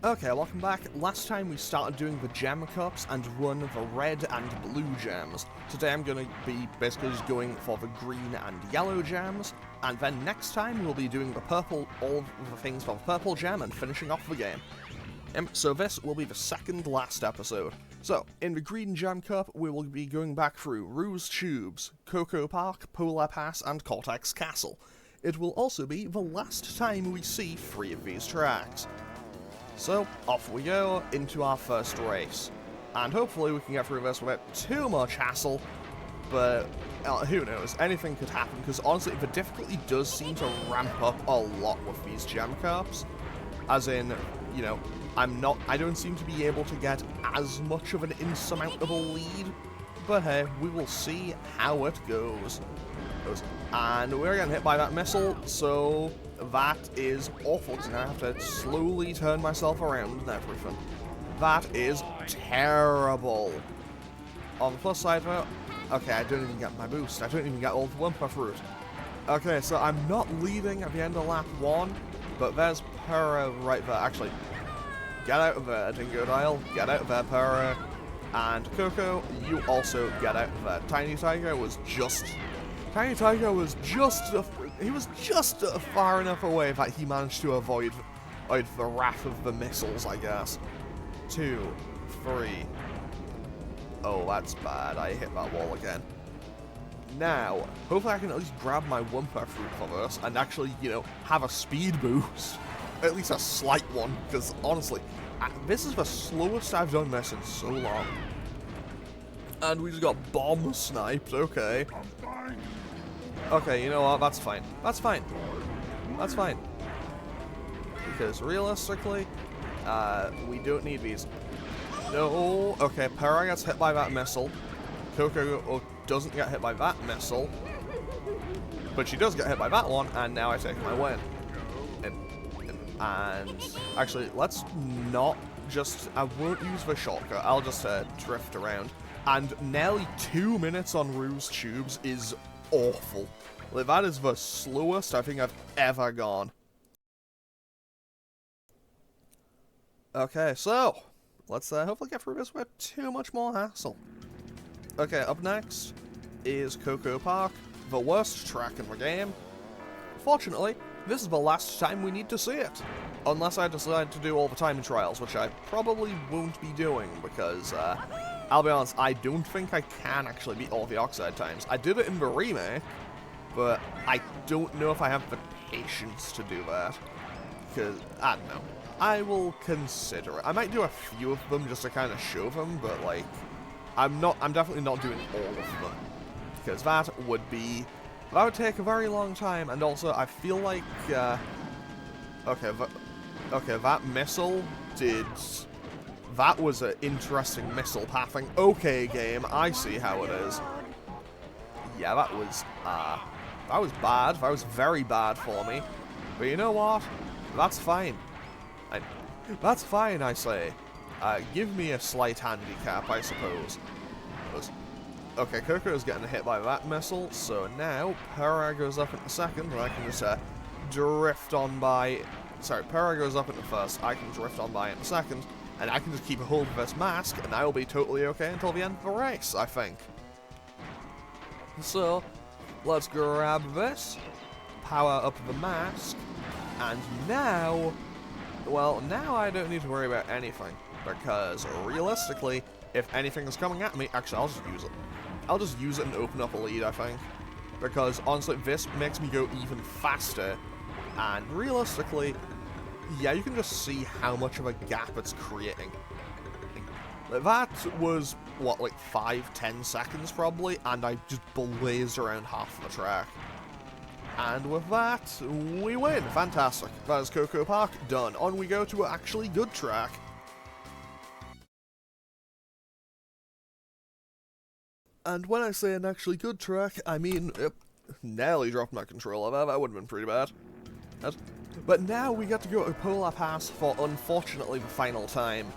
Okay, welcome back. Last time we started doing the gem cups and one the red and blue gems. Today I'm going to be basically just going for the green and yellow gems, and then next time we'll be doing the purple, all of the things for the purple gem and finishing off the game. So this will be the second last episode. So, in the green gem cup, we will be going back through Ruse Tubes, Coco Park, Polar Pass, and Cortex Castle. It will also be the last time we see 3 of these tracks. So, off we go into our first race. And hopefully we can get through this without too much hassle, but who knows, anything could happen, because honestly the difficulty does seem to ramp up a lot with these gem cups. As in, you know, I don't seem to be able to get as much of an insurmountable lead, but hey, we will see how it goes. And we're getting hit by that missile, so that is awful, because I have to slowly turn myself around and everything. That is terrible. On the plus side though, okay, I don't even get my boost. I don't even get all the Wumpa Fruit. Okay, so I'm not leading at the end of lap 1, but there's Purah right there. Actually, get out of there, Dingodile. Get out of there, Purah. And Coco, you also get out of there. Tiny Tiger was just far enough away that he managed to avoid the wrath of the missiles, I guess. 2, 3. Oh, that's bad. I hit that wall again. Now, hopefully I can at least grab my Wumpa Fruit for this and actually, you know, have a speed boost. At least a slight one, because honestly, this is the slowest I've done this in so long. And we just got bomb sniped, okay. Okay, you know what, that's fine. That's fine. That's fine. Because realistically, we don't need these. No, okay, Purah gets hit by that missile. Coco doesn't get hit by that missile. But she does get hit by that one, and now I take my win. And actually, let's not just, I won't use the shortcut, I'll just drift around. And nearly 2 minutes on Ruse Tubes is awful. Like, that is the slowest I think I've ever gone. Okay, so let's hopefully get through this without too much more hassle. Okay, up next is Coco Park, the worst track in the game. Fortunately, this is the last time we need to see it. Unless I decide to do all the time trials, which I probably won't be doing, because, I'll be honest, I don't think I can actually beat all the Oxide times. I did it in the remake, but I don't know if I have the patience to do that. Because, I don't know. I will consider it. I might do a few of them just to kind of show them, but, like, I'm definitely not doing all of them. Because that would take a very long time, and also I feel like, okay, that missile that was an interesting missile pathing. Okay, game, I see how it is. Yeah, that was bad. That was very bad for me. But you know what? That's fine. That's fine, I say. Give me a slight handicap, I suppose. Okay, Coco is getting hit by that missile, so now Purah goes up in the second, and I can just drift on by. Sorry, Purah goes up in the first, I can drift on by in the second, and I can just keep a hold of this mask, and I will be totally okay until the end of the race, I think. So, let's grab this, power up the mask, and now, well, now I don't need to worry about anything, because realistically, if anything is coming at me, actually, I'll just use it. I'll just use it and open up a lead, I think. Because, honestly, this makes me go even faster. And realistically, yeah, you can just see how much of a gap it's creating. That was, what, like 5-10 seconds probably, and I just blazed around half the track. And with that, we win. Fantastic. That is Coco Park done. On we go to an actually good track. And when I say an actually good track, I mean, nearly dropped my controller there, that would have been pretty bad. But now we get to go to Polar Pass for, unfortunately, the final time.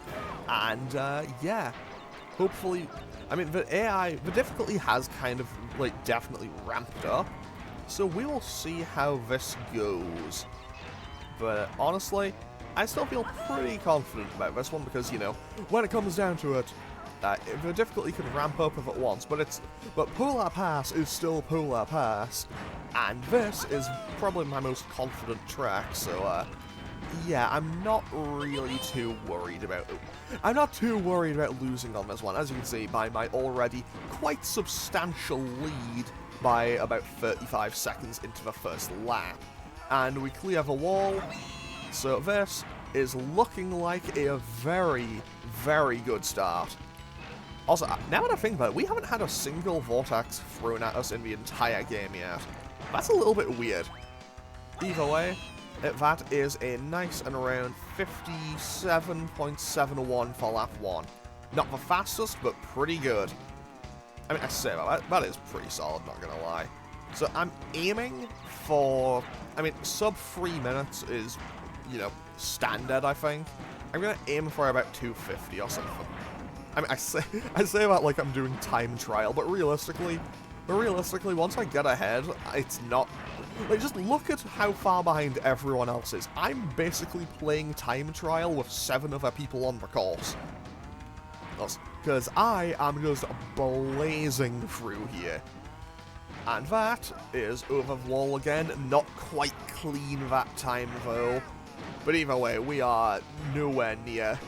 And, yeah, hopefully, I mean, the difficulty has kind of, like, definitely ramped up. So we will see how this goes. But honestly, I still feel pretty confident about this one because, you know, when it comes down to it, the difficulty can ramp up if it wants, but Polar Pass is still Polar Pass, and this is probably my most confident track, so, yeah, I'm not really too worried about it. I'm not too worried about losing on this one, as you can see by my already quite substantial lead by about 35 seconds into the first lap. And we clear the wall, so this is looking like a very, very good start. Also, now that I think about it, we haven't had a single vortex thrown at us in the entire game yet. That's a little bit weird. Either way, that is a nice and around 57.71 for lap 1. Not the fastest, but pretty good. I mean, I say that is pretty solid, not gonna lie. So I'm aiming for, I mean, sub 3 minutes is, you know, standard, I think. I'm gonna aim for about 250 or something. I mean, I say that like I'm doing time trial, but realistically, once I get ahead, it's not... Like, just look at how far behind everyone else is. I'm basically playing time trial with 7 other people on the course. Because I am just blazing through here. And that is over the wall again. Not quite clean that time, though. But either way, we are nowhere near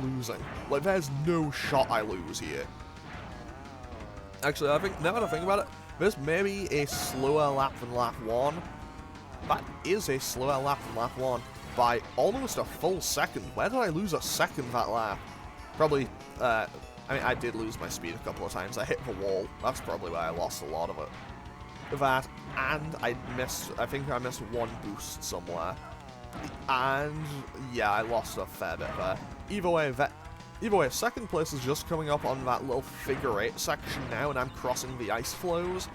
losing. Like, there's no shot I lose here. Actually, I think, now that I think about it, this may be a slower lap than lap 1. That is a slower lap than lap 1 by almost a full second. Where did I lose a second that lap? Probably, I mean, I did lose my speed a couple of times. I hit the wall. That's probably why I lost a lot of it. That, and I think I missed one boost somewhere. And, yeah, I lost a fair bit there. Either way, second place is just coming up on that little figure 8 section now, and I'm crossing the ice flows.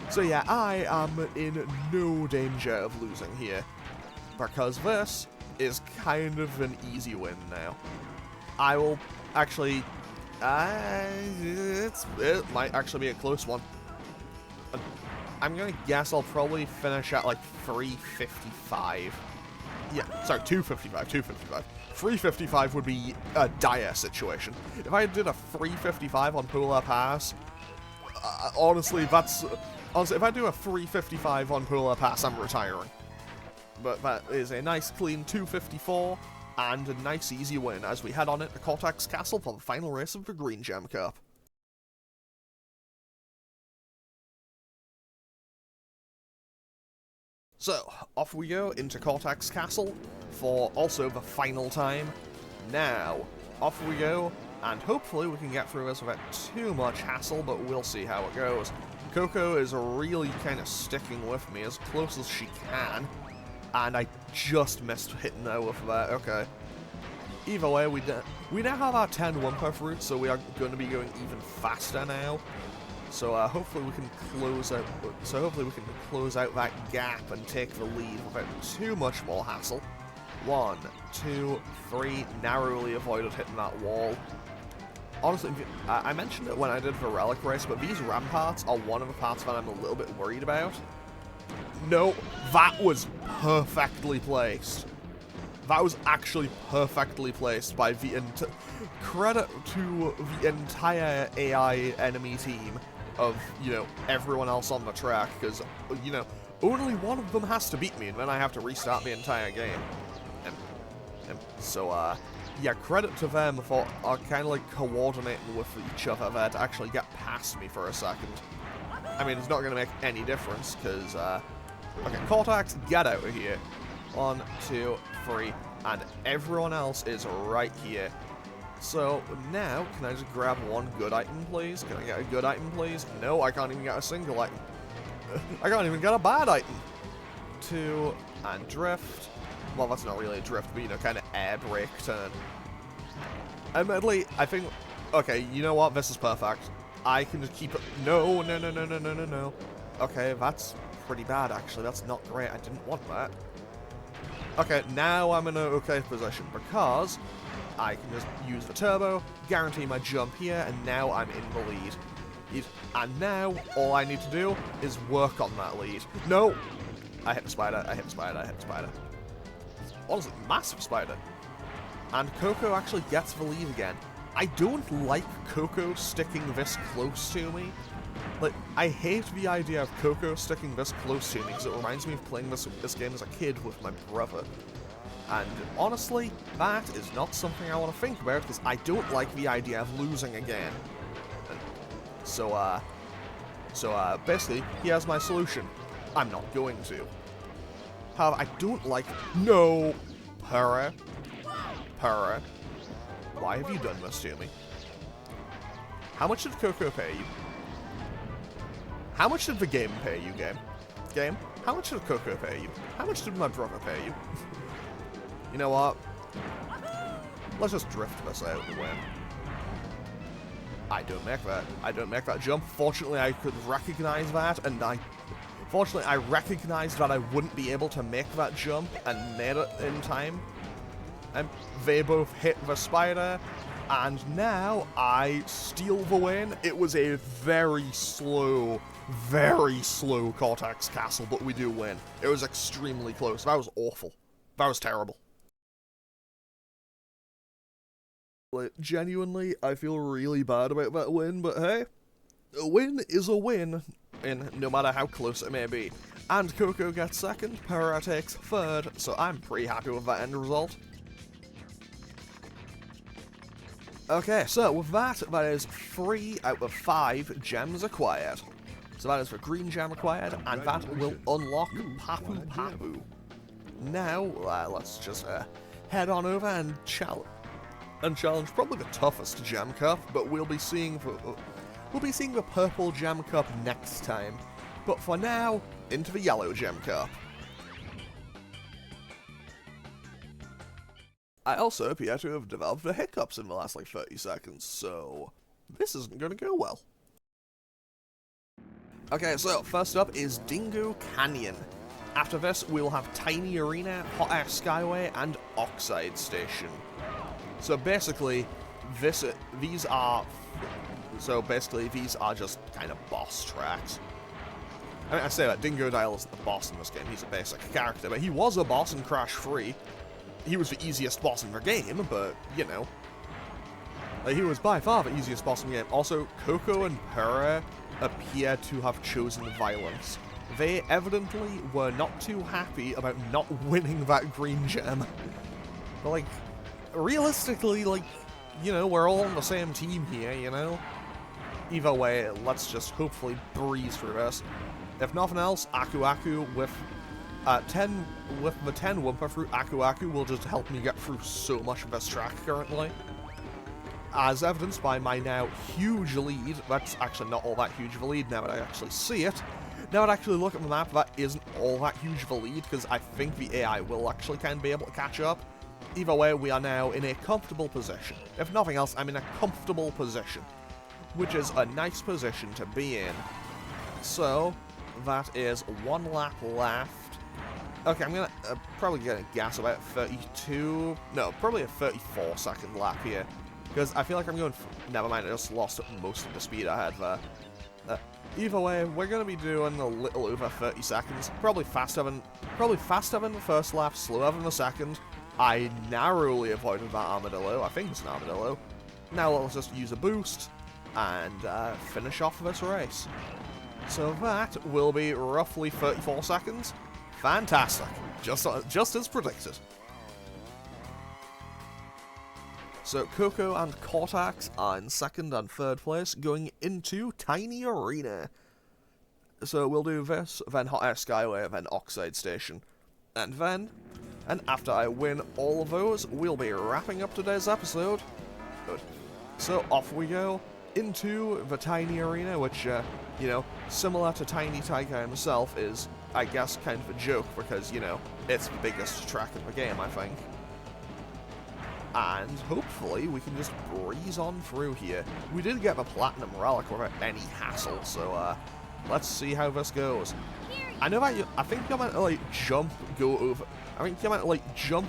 So yeah, I am in no danger of losing here, because this is kind of an easy win now. I will actually, it might actually be a close one. I'm gonna guess I'll probably finish at like 355. Yeah, sorry, 255. 355 would be a dire situation. If I did a 355 on Polar Pass, honestly, if I do a 355 on Polar Pass, I'm retiring. But that is a nice clean 254, and a nice easy win as we head on into Cortex Castle for the final race of the Green Gem Cup. So, off we go into Cortex Castle for also the final time. Now, off we go, and hopefully we can get through this without too much hassle, but we'll see how it goes. Coco is really kind of sticking with me as close as she can, and I just missed hitting her with that. Okay. Either way, we now have our 10 Wumpuff routes, so we are going to be going even faster now. So hopefully we can close out. So hopefully we can close out that gap and take the lead without too much more hassle. 1, 2, 3. Narrowly avoided hitting that wall. Honestly, I mentioned it when I did the relic race, but these ramparts are one of the parts that I'm a little bit worried about. No, that was perfectly placed. That was actually perfectly placed by the credit to the entire AI enemy team of, you know, everyone else on the track, because, you know, only one of them has to beat me, and then I have to restart the entire game. So, yeah, credit to them for kind of like coordinating with each other there to actually get past me for a second. I mean, it's not going to make any difference, because, okay, Cortex, get out of here. 1, 2, 3, and everyone else is right here. So, now, can I just grab one good item, please? Can I get a good item, please? No, I can't even get a single item. I can't even get a bad item. 2, and drift. Well, that's not really a drift, but, you know, kind of air brake turn. Admittedly, I think... Okay, you know what? This is perfect. I can just keep it... No. Okay, that's pretty bad, actually. That's not great. I didn't want that. Okay, now I'm in an okay position, because I can just use the turbo, guarantee my jump here, and now I'm in the lead. And now, all I need to do is work on that lead. No! I hit the spider. honestly, massive spider. And Coco actually gets the lead again. I don't like Coco sticking this close to me. Like, I hate the idea of Coco sticking this close to me because it reminds me of playing this game as a kid with my brother. And honestly, that is not something I want to think about because I don't like the idea of losing again. So basically, here's my solution. I'm not going to. However, I don't like... No! Purr. Purr. Why have you done this to me? How much did Coco pay you? How much did the game pay you, game? Game? How much did Coco pay you? How much did my brother pay you? You know what? Let's just drift this out and win. I don't make that. I don't make that jump. Fortunately, I could recognize that, and Fortunately, I recognized that I wouldn't be able to make that jump, and made it in time. And they both hit the spider, and now I steal the win. It was a very slow Cortex Castle, but we do win. It was extremely close. That was awful. That was terrible. Like, genuinely, I feel really bad about that win, but hey, a win is a win, in no matter how close it may be. And Coco gets second, Purr takes third, so I'm pretty happy with that end result. Okay, so with that is 3 out of 5 gems acquired. So that is the green gem acquired, and that will unlock Papu Papu. Now, let's just head on over and challenge probably the toughest gem cup, but we'll be seeing the purple gem cup next time. But for now, into the yellow gem cup. I also appear to have developed the hiccups in the last like 30 seconds, so this isn't going to go well. Okay, so first up is Dingo Canyon. After this, we'll have Tiny Arena, Hot Air Skyway, and Oxide Station. So basically, these are just kind of boss tracks. I mean, I say that Dingodile isn't the boss in this game, he's a basic character, but he was a boss in Crash 3. He was the easiest boss in the game, but, you know. He was by far the easiest boss in the game. Also, Coco and Purr appear to have chosen violence. They evidently were not too happy about not winning that green gem. But, like, realistically, like, you know, we're all on the same team here, you know? Either way, let's just hopefully breeze through this. If nothing else, Aku Aku with the 10 Wumpa Fruit, Aku Aku will just help me get through so much of this track currently. As evidenced by my now huge lead. That's actually not all that huge of a lead now that I actually see it. Now that I actually look at the map, that isn't all that huge of a lead, because I think the AI will actually kind of be able to catch up. Either way, we are now in a comfortable position. If nothing else, I'm in a comfortable position, which is a nice position to be in. So, that is 1 lap left. Okay, I'm gonna probably gonna guess about 32, no, probably a 34 second lap here, because I feel like I'm going, never mind, I just lost most of the speed I had there. Either way, we're gonna be doing a little over 30 seconds, probably faster than the first lap, slower than the second. I narrowly avoided that armadillo. I think it's an armadillo. Now let's just use a boost and finish off this race. So that will be roughly 34 seconds. Fantastic. Just as predicted. So Coco and Cortex are in second and third place, going into Tiny Arena. So we'll do this, then Hot Air Skyway, then Oxide Station. And after I win all of those, we'll be wrapping up today's episode. Good. So off we go into the Tiny Arena, which, you know, similar to Tiny Tiger himself, is, I guess, kind of a joke, because, you know, it's the biggest track in the game, I think. And hopefully we can just breeze on through here. We did get the Platinum Relic without any hassle, so, let's see how this goes. I know that I think you're meant to, like, jump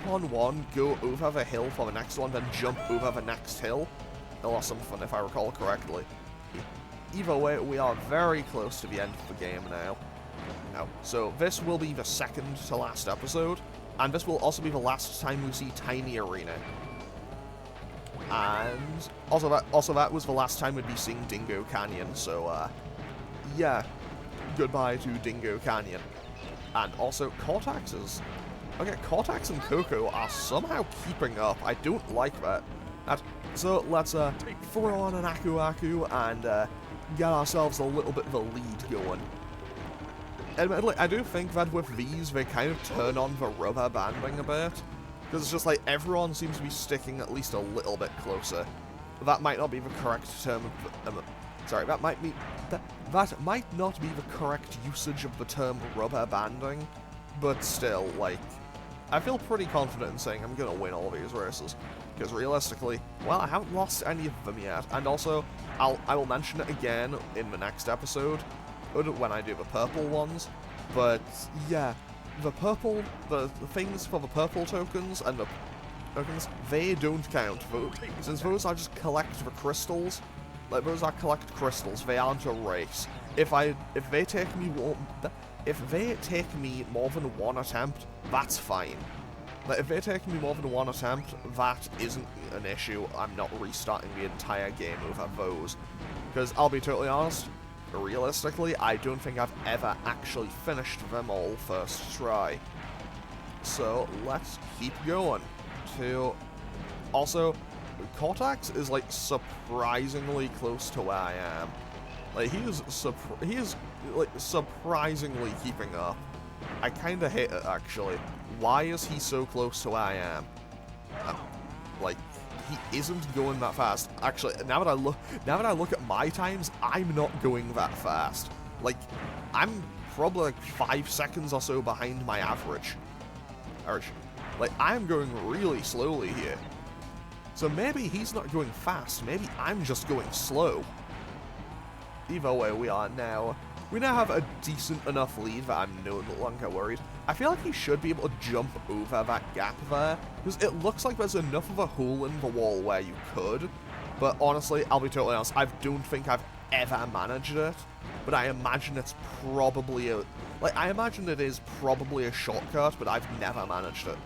on one, go over the hill for the next one, then jump over the next hill, or something, if I recall correctly. Either way, we are very close to the end of the game now. So this will be the second to last episode, And this will also be the last time we see Tiny Arena. And also that was the last time we'd be seeing Dingo Canyon, so yeah, goodbye to Dingo Canyon. And also Cortex okay, Cortex and Coco are somehow keeping up. I don't like that. So let's throw on an Aku Aku and get ourselves a little bit of a lead going. Admittedly, I do think that with these, they kind of turn on the rubber banding a bit. Because it's just like, everyone seems to be sticking at least a little bit closer. That might not be the correct term of, sorry, that might not be the correct usage of the term rubber banding, but still, like, I feel pretty confident in saying I'm gonna win all these races. Because realistically, well, I haven't lost any of them yet, and also, I will mention it again in the next episode, when I do the purple ones, but yeah, the things for the purple tokens and the tokens, they don't count, since those are just collect the crystals. Like, those are collect crystals, they aren't a race. If they take me more than one attempt, that's fine. Like, if they take me more than one attempt, that isn't an issue. I'm not restarting the entire game over those. Because I'll be totally honest, realistically, I don't think I've ever actually finished them all first try. So let's keep going. Also, Cortex is like surprisingly close to where I am. Like, he is like surprisingly keeping up. I kind of hate it, actually. Why is he so close to where I am? Like, he isn't going that fast. Actually, now that I look at my times, I'm not going that fast. Like, I'm probably like 5 seconds or so behind my average. Like, I'm going really slowly here. So maybe he's not going fast, maybe I'm just going slow. Either way, we now have a decent enough lead that I'm no longer worried. I feel like he should be able to jump over that gap there, because it looks like there's enough of a hole in the wall where you could, but honestly, I'll be totally honest, I don't think I've ever managed it, but I imagine it's probably I imagine it is probably a shortcut, but I've never managed it.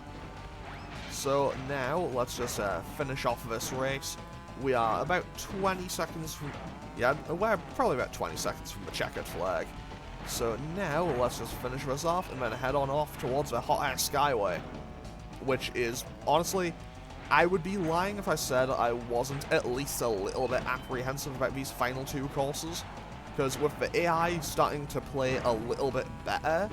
So now, let's just finish off this race. We are about 20 seconds from... Yeah, we're probably about 20 seconds from the checkered flag. So now, let's just finish this off and then head on off towards the Hot Air Skyway. Which is, honestly, I would be lying if I said I wasn't at least a little bit apprehensive about these final two courses. Because with the AI starting to play a little bit better,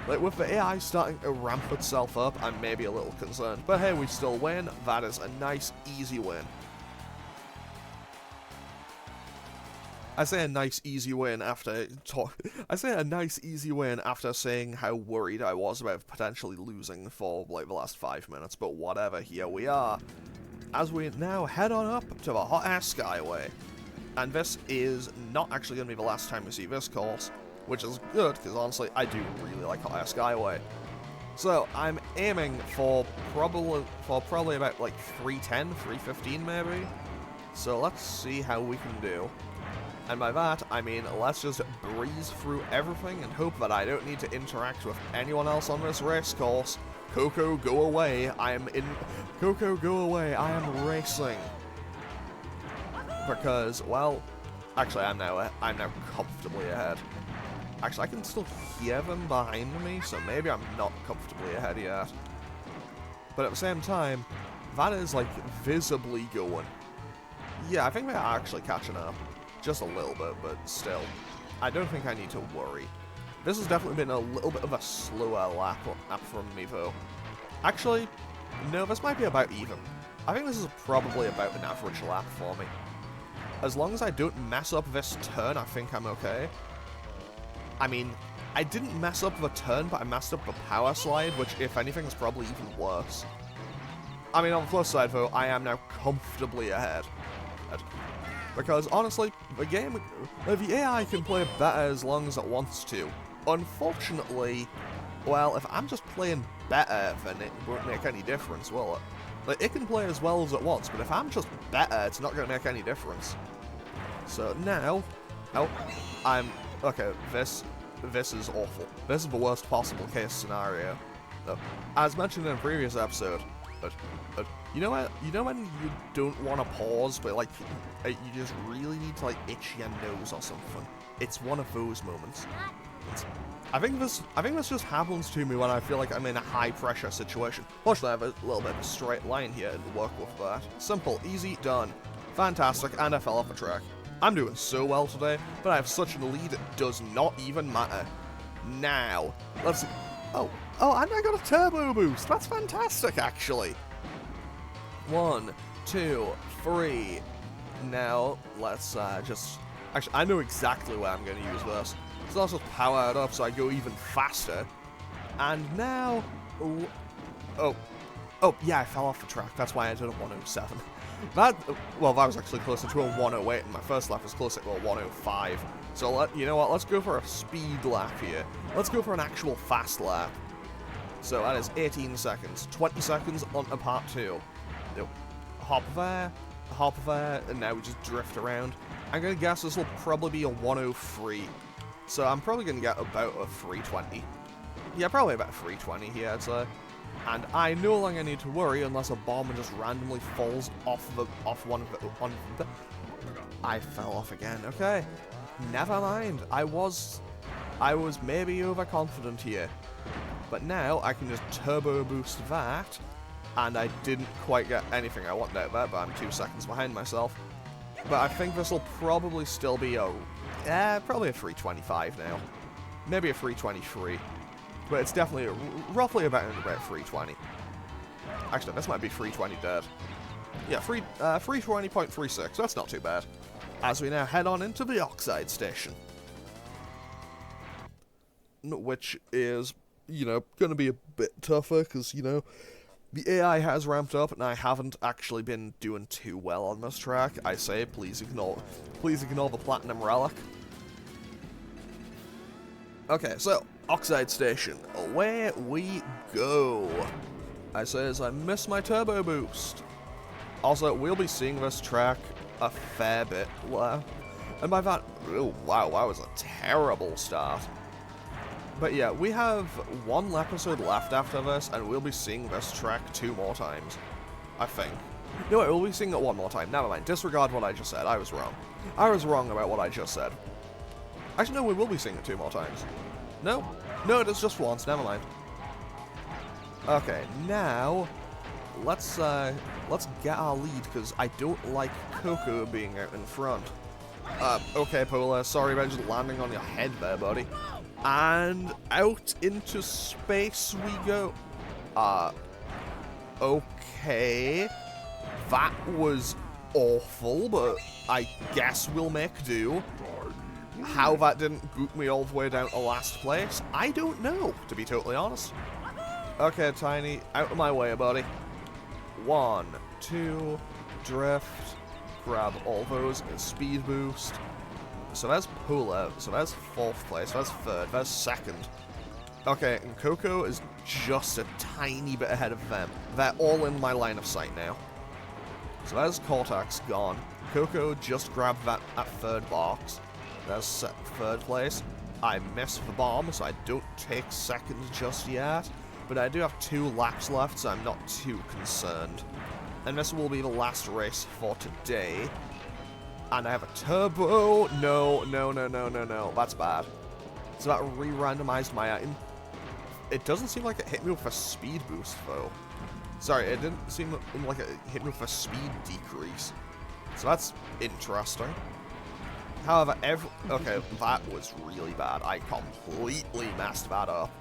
like with the AI starting to ramp itself up, I'm maybe a little concerned. But hey, we still win. That is a nice, easy win. I say a nice, easy win after saying how worried I was about potentially losing for like the last 5 minutes, but whatever, here we are. As we now head on up to the Hot Air Skyway. And this is not actually going to be the last time we see this course, which is good, because honestly, I do really like Hot Air Skyway. So, I'm aiming for probably about like 310, 315 maybe. So let's see how we can do. And by that, I mean, let's just breeze through everything and hope that I don't need to interact with anyone else on this race course. Coco, go away. Coco, go away. I am racing. Because, well, actually, I'm now comfortably ahead. Actually, I can still hear them behind me, so maybe I'm not comfortably ahead yet. But at the same time, that is, like, visibly going. Yeah, I think they're actually catching up. Just a little bit, but still. I don't think I need to worry. This has definitely been a little bit of a slower lap from me, though. Actually, no, this might be about even. I think this is probably about an average lap for me. As long as I don't mess up this turn, I think I'm okay. I mean, I didn't mess up the turn, but I messed up the power slide, which, if anything, is probably even worse. I mean, on the plus side, though, I am now comfortably ahead. Because, honestly, the AI can play better as long as it wants to. Unfortunately, well, if I'm just playing better, then it won't make any difference, will it? Like, it can play as well as it wants, but if I'm just better, it's not going to make any difference. So now, okay, this is awful. This is the worst possible case scenario. as mentioned in a previous episode, you know what? You know when you don't want to pause, but like you just really need to like itch your nose or something. It's one of those moments. I think this just happens to me when I feel like I'm in a high pressure situation. Fortunately, I have a little bit of a straight line here to work with that. Simple, easy, done. Fantastic, and I fell off the track. I'm doing so well today, but I have such a lead, it does not even matter. Now, let's... Oh, and I got a turbo boost. That's fantastic, actually. 1, 2, 3. Now, let's just... Actually, I know exactly where I'm going to use this. So let's just power it up so I go even faster. And now... Oh, yeah, I fell off the track. That's why I did a 107. That was actually closer to a 108, and my first lap was closer to a 105. So, you know what, let's go for a speed lap here. Let's go for an actual fast lap. So that is 18 seconds. 20 seconds on to part 2. Nope. Hop there, and now we just drift around. I'm going to guess this will probably be a 103. So I'm probably going to get about a 320. Yeah, probably about 320 here, I'd say. And I no longer need to worry unless a bomb just randomly falls off one of the... I fell off again. Okay. Never mind. I was maybe overconfident here. But now I can just turbo boost that. And I didn't quite get anything I wanted out of that, but I'm 2 seconds behind myself. But I think this will probably still be probably a 325 now. Maybe a 323. But it's definitely roughly about 320. Actually, this might be 320 dead. Yeah, 320.36. That's not too bad. As we now head on into the Oxide Station. Which is, going to be a bit tougher, because, the AI has ramped up, and I haven't actually been doing too well on this track. I say, please ignore the Platinum Relic. Okay, so, Oxide Station, away we go. I say as I miss my turbo boost. Also, we'll be seeing this track a fair bit left. And by that, oh wow, that was a terrible start. But yeah, we have one episode left after this, and we'll be seeing this track 2 more times. I think. No, wait, we'll be seeing it 1 more time. Never mind, disregard what I just said. I was wrong. I was wrong about what I just said. Actually, no, we will be seeing it 2 more times. No, it is just once. Never mind. Okay, now let's get our lead, because I don't like Coco being out in front. Okay, Polar. Sorry about just landing on your head there, buddy. And out into space we go. Okay. That was awful, but I guess we'll make do. How that didn't boot me all the way down to last place, I don't know, to be totally honest. Okay, Tiny, out of my way, buddy. 1, 2, drift, grab all those, speed boost. So that's Polar, so that's 4th place, that's 3rd, that's 2nd. Okay, and Coco is just a tiny bit ahead of them. They're all in my line of sight now. So that's Cortex gone. Coco just grabbed that 3rd box. That's 3rd place. I missed the bomb, so I don't take 2nd just yet. But I do have 2 laps left, so I'm not too concerned. And this will be the last race for today. And I have a turbo. No. That's bad. So that re-randomized my item. It doesn't seem like it hit me with a speed boost, though. Sorry, it didn't seem like it hit me with a speed decrease. So that's interesting. However, okay, that was really bad. I completely messed that up.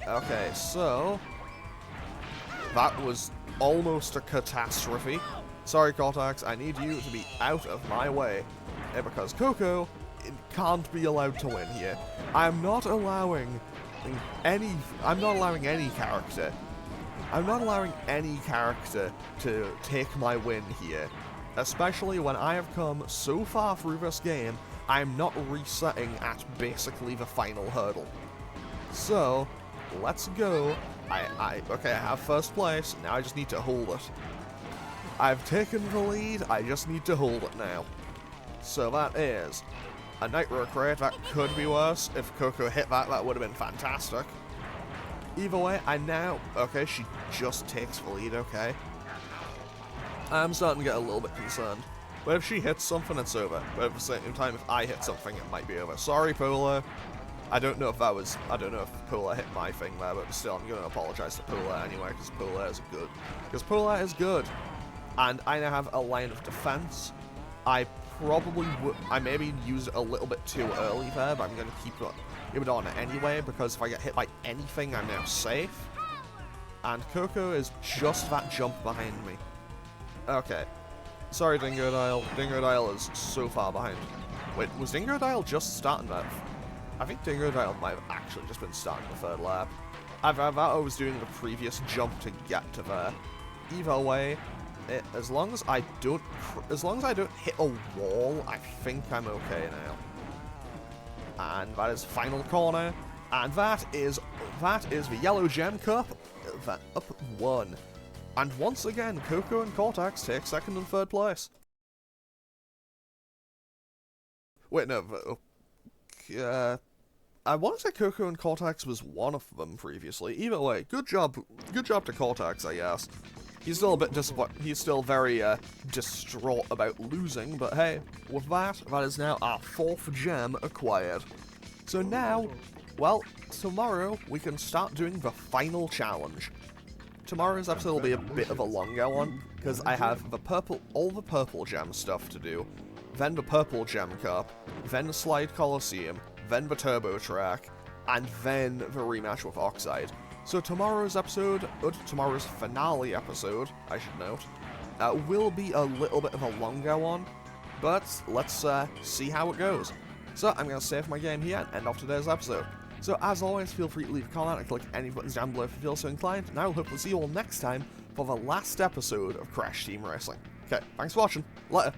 Okay, so that was almost a catastrophe. Sorry, Cortex, I need you to be out of my way. Because Coco can't be allowed to win here. I'm not allowing any character. I'm not allowing any character to take my win here. Especially when I have come so far through this game, I'm not resetting at basically the final hurdle. So, let's go. Okay, I have 1st place, now I just need to hold it. I've taken the lead, I just need to hold it now. So that is a Nitro Crate. That could be worse. If Coco hit that, that would have been fantastic. Either way, okay, she just takes the lead, okay. I'm starting to get a little bit concerned. But if she hits something, it's over. But at the same time, if I hit something, it might be over. Sorry, Polar. I don't know if Polar hit my thing there, but still, I'm going to apologize to Polar anyway, because Polar is good. Because Polar is good. And I now have a line of defense. I maybe used it a little bit too early there, but I'm going to keep it on anyway, because if I get hit by anything, I'm now safe. And Coco is just that jump behind me. Okay. Sorry, Dingodile. Dingodile is so far behind. Wait, was Dingodile just starting that? I think Dingodile might have actually just been starting the third lap. I thought I was doing the previous jump to get to there. Either way, as long as I don't hit a wall, I think I'm okay now. And that is final corner, and that is the Yellow Gem Cup, up 1. And once again, Coco and Cortex take second and third place. Wait, no, I want to say Coco and Cortex was one of them previously. Either way, good job to Cortex, I guess. He's still a bit disappointed. He's still very distraught about losing, but hey, with that is now our 4th gem acquired. So now, well, tomorrow we can start doing the final challenge. Tomorrow's episode will be a bit of a longer one, because I have all the purple gem stuff to do, then the purple gem cup, then the Slide Coliseum, then the turbo track, and then the rematch with Oxide. So tomorrow's finale episode, I should note, will be a little bit of a longer one, but let's see how it goes. So I'm going to save my game here and end off today's episode. So as always, feel free to leave a comment and click any buttons down below if you feel so inclined, and I will hopefully see you all next time for the last episode of Crash Team Racing. Okay, thanks for watching. Later.